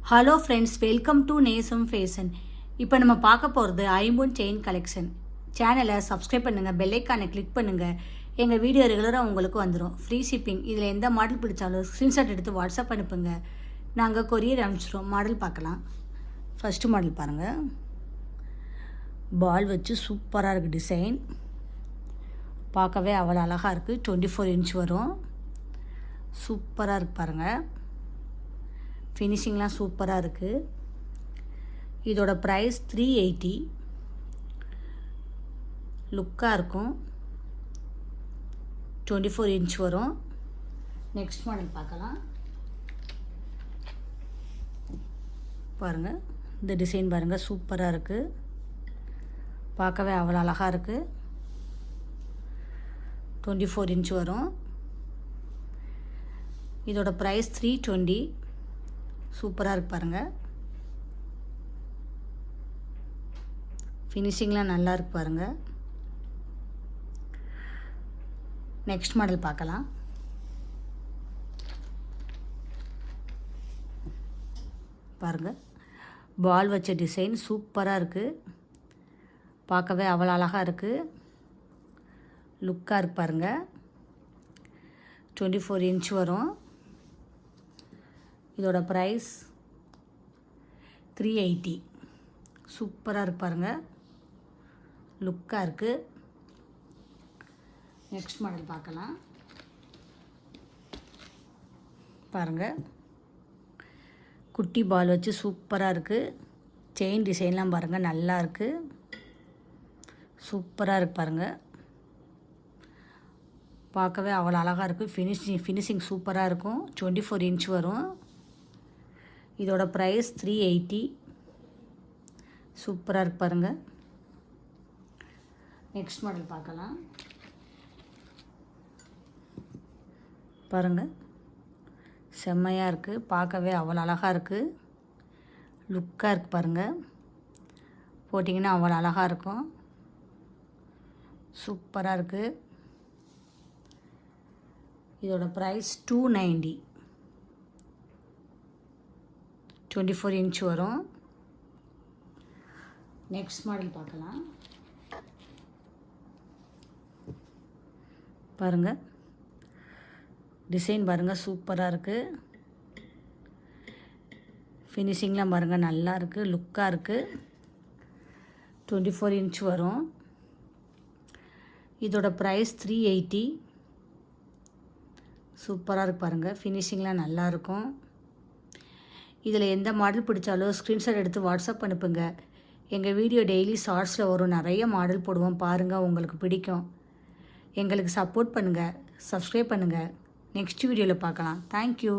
Hello friends, welcome to நேசம் fashion. இப்போ நம்ம பார்க்க போகிறது ஐம்பொன் செயின் கலெக்ஷன். சேனலை சப்ஸ்கிரைப் பண்ணுங்கள், பெல்லைக்கானை கிளிக் பண்ணுங்கள். எங்கள் வீடியோ ரெகுலராக உங்களுக்கு வந்துடும். Free shipping. இதில் எந்த மாடல் பிடிச்சாலும் ஸ்க்ரீன்ஷாட் எடுத்து வாட்ஸ்அப் அனுப்புங்க, நாங்கள் கொரியர் அனுப்பிச்சிடுவோம். மாடல் பார்க்கலாம். ஃபஸ்ட்டு மாடல் பாருங்கள். பால் வச்சு சூப்பராக இருக்குது டிசைன். பார்க்கவே அவ்வளோ அழகாக இருக்குது. 24 இன்ச் வரும். சூப்பராக இருக்குது பாருங்கள். ஃபினிஷிங்லாம் சூப்பராக இருக்குது. இதோட ப்ரைஸ் 380. லுக்காக இருக்கும். 24 இன்ச் வரும். நெக்ஸ்ட் மாடல் பார்க்கலாம். பாருங்கள், இந்த டிசைன் பாருங்கள், சூப்பராக இருக்குது. பார்க்கவே அவ்வளோ அழகாக இருக்குது. 24 இன்ச் வரும். இதோட ப்ரைஸ் 320. சூப்பராக இருக்கு பாருங்கள். ஃபினிஷிங்லாம் நல்லா இருக்கு பாருங்கள். நெக்ஸ்ட் மாடல் பார்க்கலாம். பாருங்கள், பால் வச்ச டிசைன் சூப்பராக இருக்குது. பார்க்கவே அவ்வளோ அழகாக இருக்குது. லுக்காக இருக்கு பாருங்கள். 24 இன்ச் வரும். இதோட ப்ரைஸ் 380. சூப்பராக இருக்கு பாருங்கள். லுக்காக இருக்குது. நெக்ஸ்ட் மாடல் பார்க்கலாம். பாருங்கள், குட்டி பால் வச்சு சூப்பராக இருக்குது. செயின் டிசைன்லாம் பாருங்கள், நல்லா இருக்குது. சூப்பராக இருக்குது பாருங்கள். பார்க்கவே அவ்வளோ அழகாக இருக்குது. ஃபினிஷிங் சூப்பராக இருக்கும். 24 இன்ச் வரும். இதோட ப்ரைஸ் 380. சூப்பராக இருக்கு பாருங்கள். நெக்ஸ்ட் மாடல் பார்க்கலாம். பாருங்கள், செம்மையாக இருக்குது. பார்க்கவே அவ்வளோ அழகாக இருக்குது. லுக்காக இருக்குது பாருங்கள். போட்டிங்கன்னா அவ்வளோ அழகாக இருக்கும். சூப்பராக இருக்குது. இதோட ப்ரைஸ் 290. 24 இன்ச் வரும். நெக்ஸ்ட் மாடல் பார்க்கலாம். பாருங்கள், டிசைன் பாருங்கள், சூப்பராக இருக்குது. ஃபினிஷிங்லாம் பாருங்கள், நல்லா இருக்குது. லுக்காக இருக்குது. 24 இன்ச் வரும். இதோட ப்ரைஸ் 380. சூப்பராக இருக்குது பாருங்கள். ஃபினிஷிங்லாம் நல்லாயிருக்கும். இதில் எந்த மாடல் பிடிச்சாலும் ஸ்க்ரீன்ஷாட் எடுத்து வாட்ஸ்அப் அனுப்புங்க. எங்கள் வீடியோ டெய்லி ஷார்ட்ஸில் வரும். நிறைய மாடல் போடுவோம், பாருங்கள், உங்களுக்கு பிடிக்கும். எங்களுக்கு சப்போர்ட் பண்ணுங்கள், சப்ஸ்கிரைப் பண்ணுங்கள். நெக்ஸ்ட் வீடியோவில் பார்க்கலாம். தேங்க்யூ.